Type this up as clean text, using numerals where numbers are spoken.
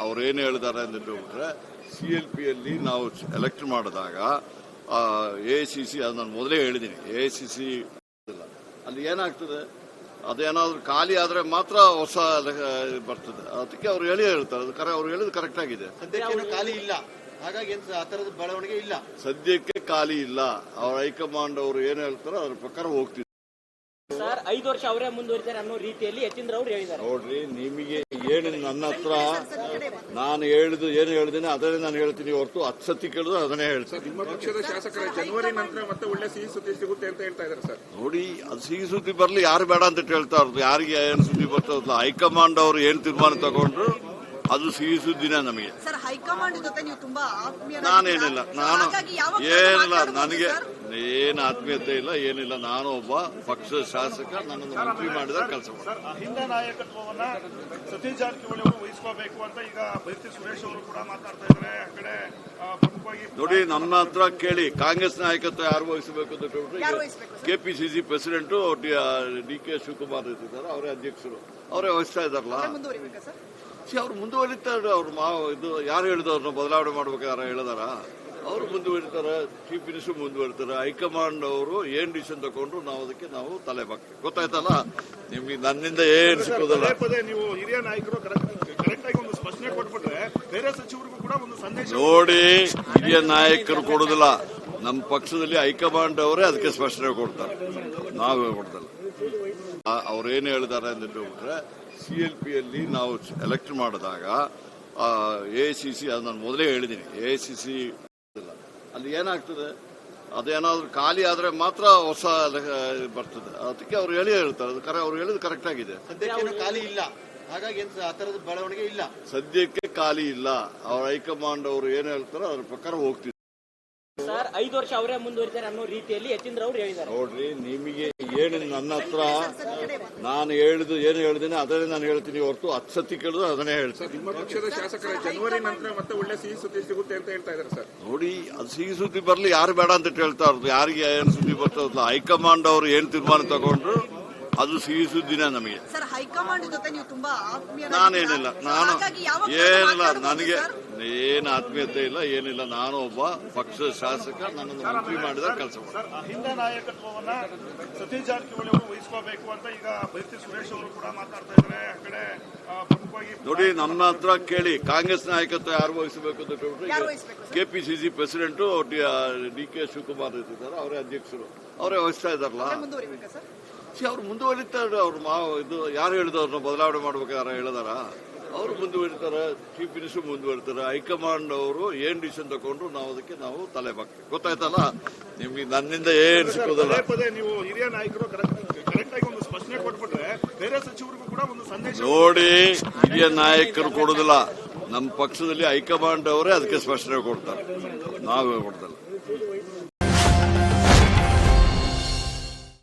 ಅವ್ರೇನು ಹೇಳಿದ್ದಾರೆ ಅಂತ ಹೇಳಿದ್ರೆ CLPಯಲ್ಲಿ ನಾವು ಎಲೆಕ್ಟ್ ಮಾಡಿದಾಗ AICC ಅದು ನಾನು ಮೊದಲೇ ಹೇಳಿದ್ದೀನಿ. AICC ಅಲ್ಲಿ ಏನಾಗ್ತದೆ, ಅದೇನಾದ್ರೂ ಖಾಲಿ ಆದ್ರೆ ಮಾತ್ರ ಹೊಸ ಬರ್ತದೆ. ಅದಕ್ಕೆ ಅವ್ರು ಹೇಳ್ತಾರೆ, ಅವ್ರು ಹೇಳಿದ್ ಕರೆಕ್ಟ್ ಆಗಿದೆ. ಸದ್ಯಕ್ಕೆ ಖಾಲಿ ಇಲ್ಲ, ಹಾಗಾಗಿ ಆ ತರದ ಬೆಳವಣಿಗೆ ಇಲ್ಲ. ಸದ್ಯಕ್ಕೆ ಖಾಲಿ ಇಲ್ಲ. ಅವ್ರ ಹೈಕಮಾಂಡ್ ಅವರು ಏನ್ ಹೇಳ್ತಾರೋ ಅದ್ರ ಪ್ರಕಾರ ಹೋಗ್ತಿದ್ದಾರೆ. ಸರ್ 5 ವರ್ಷ ಅವರೇ ಮುಂದುವರಿತಾರೆ ಅನ್ನೋ ರೀತಿಯಲ್ಲಿ ಯತೀಂದ್ರ ಅವರು ಹೇಳಿದ್ದಾರೆ. ನೋಡ್ರಿ, ನಿಮಗೆ ಏನು ನನ್ನ ಹತ್ರ ನಾನು ಏನು ಹೇಳಿದ್ದೀನಿ ಅದನ್ನೇ ನಾನು ಹೇಳ್ತೀನಿ ಹೊರತು 10 ಸತಿ ಕೇಳಿದ್ರು ಅದನ್ನೇ ಹೇಳ್ತೀನಿ. ನಿಮ್ಮ ಪಕ್ಷದ ಶಾಸಕರ ಜನವರಿ ನಂತರ ಮತ್ತೆ ಒಳ್ಳೆ ಸಿಹಿ ಸುದ್ದಿ ಸಿಗುತ್ತೆ ಅಂತ ಹೇಳ್ತಾ ಇದ್ದಾರೆ ಸರ್. ನೋಡಿ, ಅದು ಸಿಹಿ ಸುದ್ದಿ ಬರ್ಲಿ, ಯಾರು ಬೇಡ ಅಂತ ಹೇಳ್ತಾ ಇರೋದು. ಯಾರಿಗೆ ಏನು ಸುದ್ದಿ ಬರ್ತದಲ್ಲ, ಹೈಕಮಾಂಡ್ ಅವರು ಏನ್ ತೀರ್ಮಾನ ತಗೊಂಡ್ರು ಅದು ಸಿಹಿ ಸುದ್ದಿನೇ ನಮಗೆ. ಹೈಕಮಾಂಡ್ ಜೊತೆ ನೀವು ತುಂಬಾ ನಾನೇನಿಲ್ಲ, ಏನಿಲ್ಲ, ನನಗೆ ಏನು ಆತ್ಮೀಯತೆ ಇಲ್ಲ, ಏನಿಲ್ಲ. ನಾನು ಒಬ್ಬ ಪಕ್ಷದ ಶಾಸಕ, ನನ್ನನ್ನು ಮಂತ್ರಿ ಮಾಡಿದ ಕೆಲಸ ಹಿಂದೆ ನಾಯಕತ್ವವನ್ನ ಸತೀಶ್ ಜಾರಕಿಹೊಳಿ ಅವರು ವಹಿಸ್ಕೋಬೇಕು ಅಂತ ಈಗ ಬೈರತಿ ಸುರೇಶ್ ಅವರು ಕೂಡ ಮಾತಾಡ್ತಾ ಇದ್ದಾರೆ. ಆ ಕಡೆ ನೋಡಿ, ನನ್ನ ಹತ್ರ ಕೇಳಿ, ಕಾಂಗ್ರೆಸ್ ನಾಯಕತ್ವ ಯಾರು ವಹಿಸಬೇಕು ಅಂತ ಹೇಳಿದ್ರೆ KPCC ಪ್ರೆಸಿಡೆಂಟ್ DK ಶಿವಕುಮಾರ್ ಇದ್ದಾರೆ, ಅವರೇ ಅಧ್ಯಕ್ಷರು, ಅವರೇ ವಹಿಸ್ತಾ ಇದಾರಲ್ಲ. ಅವ್ರು ಮುಂದುವರಿತಾರೆ. ಅವ್ರು ಇದು ಯಾರು ಹೇಳಿದವ್ರನ್ನ ಬದಲಾವಣೆ ಮಾಡ್ಬೇಕಾದ್ರೆ ಹೇಳಿದಾರ, ಅವರು ಮುಂದುವರಿತಾರೆ. ಚೀಫ್ ಮಿನಿಸ್ಟರ್ ಮುಂದುವರಿತಾರೆ. ಹೈಕಮಾಂಡ್ ಅವರು ಏನ್ ಡಿಸಿಷನ್ ತಗೊಂಡ್ರು ನಾವು ತಲೆ ಬಾಕ್ತೀವಿ. ಗೊತ್ತಾಯ್ತಲ್ಲ ನಿಮ್ಗೆ, ನನ್ನಿಂದ ಏನ್ ಸಿಕ್ಕೋದಲ್ಲ. ನೀವು ಹಿರಿಯ ನಾಯಕರು ಕರೆಕ್ಟ್ ಆಗಿ ಒಂದು ಸ್ಪಷ್ಟನೆ ಕೊಟ್ಬಿಟ್ರೆ ಬೇರೆ ಸಚಿವರಿಗೂ ಕೂಡ ಒಂದು ಸಂದೇಶ. ನೋಡಿ, ಹಿರಿಯ ನಾಯಕರು ಕೊಡೋದಿಲ್ಲ, ನಮ್ಮ ಪಕ್ಷದಲ್ಲಿ ಹೈಕಮಾಂಡ್ ಅವರೇ ಅದಕ್ಕೆ ಸ್ಪಷ್ಟನೆ ಕೊಡ್ತಾರೆ, ನಾವೇ ಕೊಡ್ತಲ್ಲ. ಅವ್ರೇನು ಹೇಳಿದ್ದಾರೆ ಅಂತ ಹೇಳಿದ್ರೆ CLPಯಲ್ಲಿ ನಾವು ಎಲೆಕ್ಟ್ ಮಾಡಿದಾಗ AICC ಅದು ನಾನು ಮೊದಲೇ ಹೇಳಿದ್ದೀನಿ. AICC ಅಲ್ಲಿ ಏನಾಗ್ತದೆ, ಅದೇನಾದ್ರೂ ಖಾಲಿ ಆದ್ರೆ ಮಾತ್ರ ಹೊಸ ಬರ್ತದೆ. ಅದಕ್ಕೆ ಅವ್ರು ಹೇಳ್ತಾರೆ, ಅವ್ರು ಹೇಳಿದ್ ಕರೆಕ್ಟ್ ಆಗಿದೆ. ಸದ್ಯಕ್ಕೆ ಖಾಲಿ ಇಲ್ಲ, ಹಾಗಾಗಿ ಆ ತರದ ಬೆಳವಣಿಗೆ ಇಲ್ಲ. ಸದ್ಯಕ್ಕೆ ಖಾಲಿ ಇಲ್ಲ. ಅವ್ರ ಹೈಕಮಾಂಡ್ ಅವರು ಏನ್ ಹೇಳ್ತಾರೋ ಅದ್ರ ಪ್ರಕಾರ ಹೋಗ್ತಿದ್ದಾರೆ. ಸರ್ 5 ವರ್ಷ ಅವರೇ ಮುಂದುವರಿತಾರೆ ಅನ್ನೋ ರೀತಿಯಲ್ಲಿ ಯತೀಂದ್ರ ಅವರು ಹೇಳಿದ್ದಾರೆ. ನೋಡ್ರಿ, ನಿಮಗೆ ಏನು ನನ್ನ ಹತ್ರ ನಾನು ಏನು ಹೇಳಿದ್ದೀನಿ ಅದನ್ನೇ ನಾನು ಹೇಳ್ತೀನಿ ಹೊರತು 10 ಸತಿ ಕೇಳಿದ್ರು ಅದನ್ನೇ ಹೇಳ್ತೀನಿ. ನಿಮ್ಮ ಪಕ್ಷದ ಶಾಸಕರ ಜನವರಿ ನಂತರ ಮತ್ತೆ ಒಳ್ಳೆ ಸಿಹಿ ಸುದ್ದಿ ಸಿಗುತ್ತೆ ಅಂತ ಹೇಳ್ತಾ ಇದ್ದಾರೆ ಸರ್. ನೋಡಿ, ಅದು ಸಿಹಿ ಸುದ್ದಿ ಬರ್ಲಿ, ಯಾರು ಬೇಡ ಅಂತ ಹೇಳ್ತಾ ಇರೋದು. ಯಾರಿಗೆ ಏನು ಸುದ್ದಿ ಬರ್ತದಲ್ಲ, ಹೈಕಮಾಂಡ್ ಅವರು ಏನ್ ತೀರ್ಮಾನ ತಗೊಂಡ್ರು ಅದು ಸಿಹಿ ಸುದ್ದಿನೇ ನಮಗೆ. ಹೈಕಮಾಂಡ್ ಜೊತೆ ನೀವು ತುಂಬಾ ನಾನೇನಿಲ್ಲ, ಏನಿಲ್ಲ, ನನಗೆ ಏನು ಆತ್ಮೀಯತೆ ಇಲ್ಲ, ಏನಿಲ್ಲ. ನಾನು ಒಬ್ಬ ಪಕ್ಷದ ಶಾಸಕ, ನನ್ನನ್ನು ಮಂತ್ರಿ ಮಾಡಿದ ಕೆಲಸ. ಹಿಂದೆ ನಾಯಕತ್ವವನ್ನ ಸತೀಶ್ ಜಾರಕಿಹೊಳಿ ಅವರು ವಹಿಸ್ಕೋಬೇಕು ಅಂತ ಈಗ ಬೈರತಿ ಸುರೇಶ್ ಅವರು ಕೂಡ ಮಾತಾಡ್ತಾ ಇದ್ದಾರೆ. ಆ ಕಡೆ ನೋಡಿ, ನನ್ನ ಹತ್ರ ಕೇಳಿ, ಕಾಂಗ್ರೆಸ್ ನಾಯಕತ್ವ ಯಾರು ವಹಿಸಬೇಕು ಅಂತ ಹೇಳಿದ್ರೆ KPCC ಪ್ರೆಸಿಡೆಂಟ್ DK ಶಿವಕುಮಾರ್ ಇದ್ದಾರೆ, ಅವರೇ ಅಧ್ಯಕ್ಷರು, ಅವರೇ ವಹಿಸ್ತಾ ಇದಾರಲ್ಲ. ಅವ್ರು ಮುಂದುವರಿತಾರೆ. ಅವ್ರು ಇದು ಯಾರು ಹೇಳಿದವ್ರನ್ನ ಬದಲಾವಣೆ ಮಾಡ್ಬೇಕಾದ್ರೆ ಹೇಳಿದಾರ, ಅವರು ಮುಂದುವರಿತಾರೆ. ಚೀಫ್ ಮಿನಿಸ್ಟರ್ ಮುಂದುವರಿತಾರೆ. ಹೈಕಮಾಂಡ್ ಅವರು ಏನ್ ಡಿಸಿಷನ್ ತಗೊಂಡ್ರು ನಾವು ತಲೆ ಬಾಕ್ತೀವಿ. ಗೊತ್ತಾಯ್ತಲ್ಲ ನಿಮ್ಗೆ, ನನ್ನಿಂದ ಏನ್ ಸಿಕ್ಕೋದಲ್ಲ. ನೀವು ಹಿರಿಯ ನಾಯಕರು ಕರೆಕ್ಟ್ ಆಗಿ ಒಂದು ಸ್ಪಷ್ಟನೆ ಕೊಟ್ಬಿಟ್ರೆ ಬೇರೆ ಸಚಿವರಿಗೂ ಕೂಡ ಒಂದು ಸಂದೇಶ. ನೋಡಿ, ಹಿರಿಯ ನಾಯಕರು ಕೊಡೋದಿಲ್ಲ, ನಮ್ಮ ಪಕ್ಷದಲ್ಲಿ ಹೈಕಮಾಂಡ್ ಅವರೇ ಅದಕ್ಕೆ ಸ್ಪಷ್ಟನೆ ಕೊಡ್ತಾರೆ, ನಾವೇ ಕೊಡ್ತಲ್ಲ.